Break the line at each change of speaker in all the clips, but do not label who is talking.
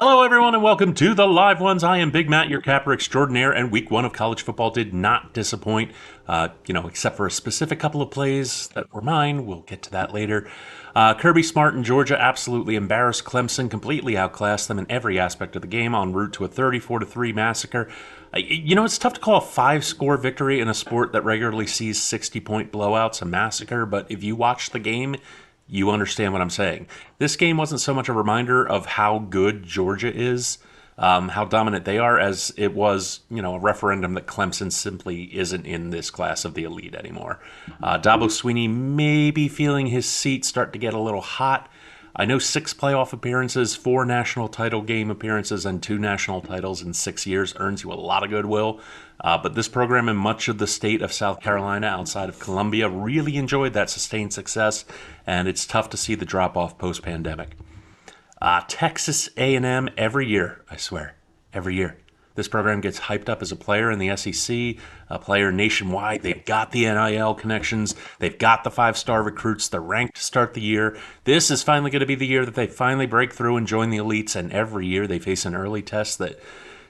Hello, everyone, and welcome to the Live Ones. I am Big Matt, your capper extraordinaire, and week one of college football did not disappoint, except for a specific couple of plays that were mine. We'll get to that later. Kirby Smart and Georgia absolutely embarrassed Clemson, completely outclassed them in every aspect of the game, en route to a 34-3 massacre. It's tough to call a five-score victory in a sport that regularly sees 60-point blowouts a massacre, but if you watch the game, you understand what I'm saying. This game wasn't so much a reminder of how good Georgia is, how dominant they are, as it was, a referendum that Clemson simply isn't in this class of the elite anymore. Dabo Swinney may be feeling his seat start to get a little hot. I know 6 playoff appearances, 4 national title game appearances, and 2 national titles in 6 years earns you a lot of goodwill. But this program and much of the state of South Carolina outside of Columbia really enjoyed that sustained success, and it's tough to see the drop-off post-pandemic. Texas A&M every year, I swear, every year. This program gets hyped up as a player in the SEC, a player nationwide. They've got the NIL connections. They've got the 5-star recruits. They're ranked to start the year. This is finally going to be the year that they finally break through and join the elites, and every year they face an early test that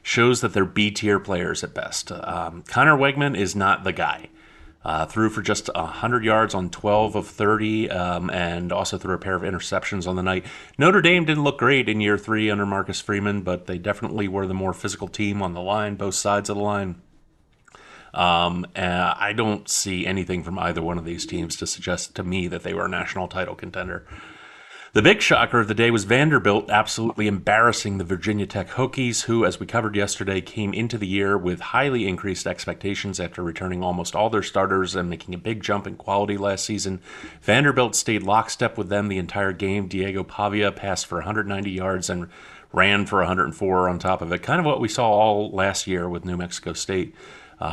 shows that they're B-tier players at best. Connor Wegman is not the guy. Threw for just 100 yards on 12 of 30, and also threw a pair of interceptions on the night. Notre Dame didn't look great in year 3 under Marcus Freeman, but they definitely were the more physical team on the line, both sides of the line. And I don't see anything from either one of these teams to suggest to me that they were a national title contender. The big shocker of the day was Vanderbilt absolutely embarrassing the Virginia Tech Hokies, who, as we covered yesterday, came into the year with highly increased expectations after returning almost all their starters and making a big jump in quality last season. Vanderbilt stayed lockstep with them the entire game. Diego Pavia passed for 190 yards and ran for 104 on top of it. Kind of what we saw all last year with New Mexico State.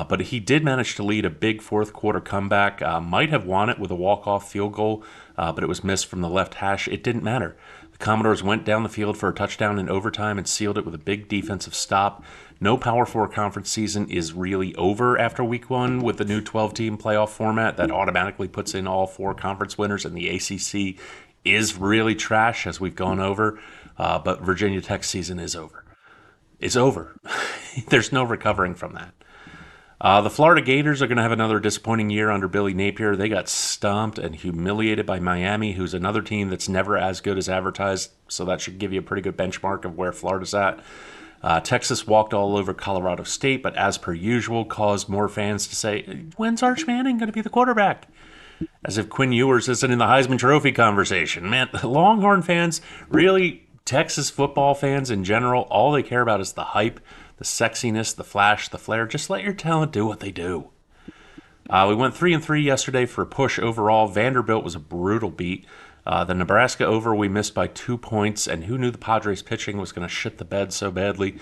But he did manage to lead a big fourth quarter comeback. Might have won it with a walk-off field goal, but it was missed from the left hash. It didn't matter. The Commodores went down the field for a touchdown in overtime and sealed it with a big defensive stop. No Power 4 conference season is really over after week 1 with the new 12-team playoff format that automatically puts in all 4 conference winners, and the ACC is really trash, as we've gone over. But Virginia Tech's season is over. It's over. There's no recovering from that. The Florida Gators are going to have another disappointing year under Billy Napier. They got stomped and humiliated by Miami, who's another team that's never as good as advertised, so that should give you a pretty good benchmark of where Florida's at. Texas walked all over Colorado State, but as per usual, caused more fans to say, when's Arch Manning going to be the quarterback? As if Quinn Ewers isn't in the Heisman Trophy conversation. Man, the Longhorn fans, really, Texas football fans in general, all they care about is the hype, the sexiness, the flash, the flair. Just let your talent do what they do. We went 3-3 yesterday for a push overall. Vanderbilt was a brutal beat. The Nebraska over we missed by 2 points, and who knew the Padres pitching was going to shit the bed so badly.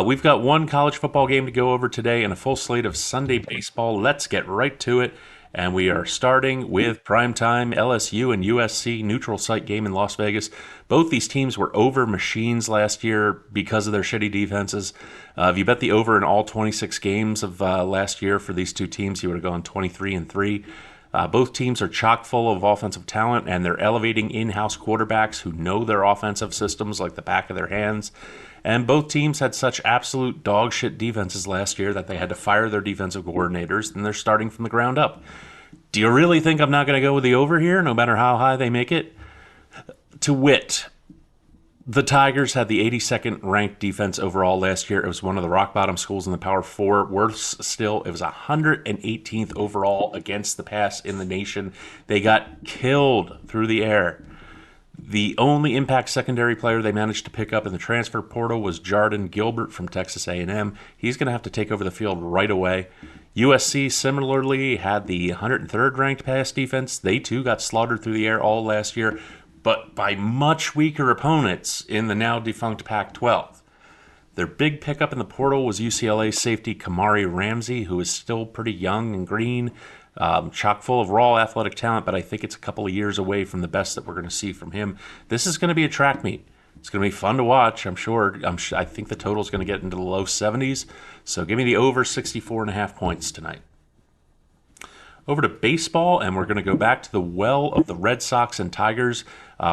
We've got one college football game to go over today and a full slate of Sunday baseball. Let's get right to it. And we are starting with primetime LSU and USC neutral site game in Las Vegas. Both these teams were over machines last year because of their shitty defenses. If you bet the over in all 26 games of last year for these two teams, you would have gone 23-3. Both teams are chock full of offensive talent, and they're elevating in-house quarterbacks who know their offensive systems like the back of their hands. And both teams had such absolute dog shit defenses last year that they had to fire their defensive coordinators, and they're starting from the ground up. Do you really think I'm not going to go with the over here, no matter how high they make it? To wit, the Tigers had the 82nd ranked defense overall last year. It was one of the rock bottom schools in the Power 4. Worse still, it was 118th overall against the pass in the nation. They got killed through the air. The only impact secondary player they managed to pick up in the transfer portal was Jardin Gilbert from Texas A&M. He's going to have to take over the field right away. USC similarly had the 103rd ranked pass defense. They too got slaughtered through the air all last year, but by much weaker opponents in the now defunct Pac-12. Their big pickup in the portal was UCLA safety Kamari Ramsey, who is still pretty young and green. Chock full of raw athletic talent, but I think it's a couple of years away from the best that we're going to see from him. This is going to be a track meet. It's going to be fun to watch, I'm sure. I think the total is going to get into the low 70s, so give me the over 64.5 points tonight. Over to baseball, and we're going to go back to the well of the Red Sox and Tigers.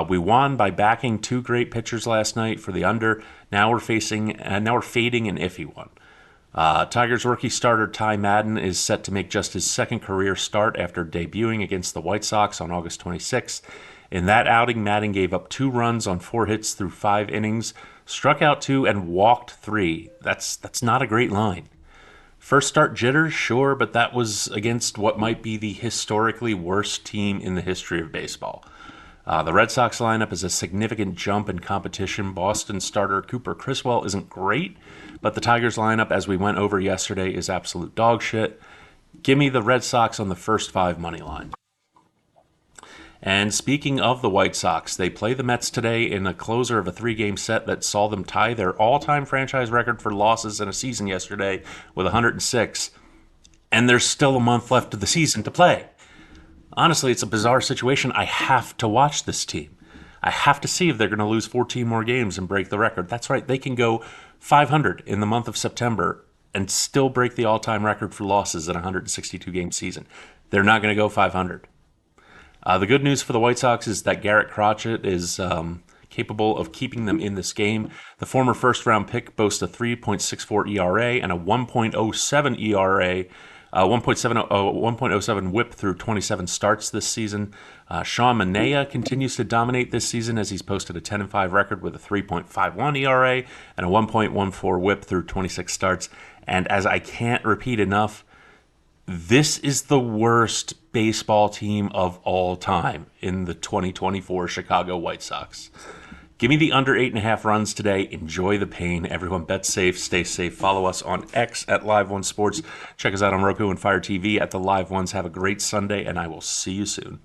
We won by backing two great pitchers last night for the under. Now we're fading an iffy one. Tigers rookie starter Ty Madden is set to make just his second career start after debuting against the White Sox on August 26th. In that outing, Madden gave up 2 runs on 4 hits through 5 innings, struck out 2, and walked 3. That's not a great line. First start jitters, sure, but that was against what might be the historically worst team in the history of baseball. The Red Sox lineup is a significant jump in competition. Boston starter Cooper Criswell isn't great, but the Tigers lineup, as we went over yesterday, is absolute dog shit. Give me the Red Sox on the first 5 money line. And speaking of the White Sox, they play the Mets today in a closer of a 3-game set that saw them tie their all-time franchise record for losses in a season yesterday with 106. And there's still a month left of the season to play. Honestly, it's a bizarre situation. I have to watch this team. I have to see if they're going to lose 14 more games and break the record. That's right, they can go 500 in the month of September and still break the all-time record for losses in a 162-game season. They're not going to go 500. The good news for the White Sox is that Garrett Crotchet is capable of keeping them in this game. The former first-round pick boasts a 3.64 ERA and a 1.07 ERA, 1.07 WHIP through 27 starts this season. Sean Manaea continues to dominate this season as he's posted a 10-5 record with a 3.51 ERA and a 1.14 WHIP through 26 starts. And as I can't repeat enough, this is the worst baseball team of all time in the 2024 Chicago White Sox. Give me the under 8.5 runs today. Enjoy the pain. Everyone bet safe, stay safe. Follow us on X at Live One Sports. Check us out on Roku and Fire TV at the Live Ones. Have a great Sunday, and I will see you soon.